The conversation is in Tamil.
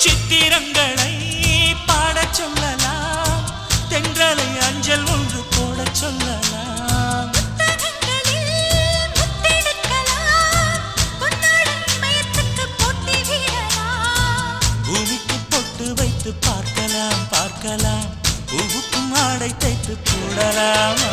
சித்திரங்களை பாடச் சொல்லலாம், தென்றலை அஞ்சல் ஒன்று போடச் சொல்லலாம். பூமிக்கு பொட்டு வைத்து பார்க்கலாம் பார்க்கலாம், பூவுக்கும் ஆடை தைத்து போடலாமா?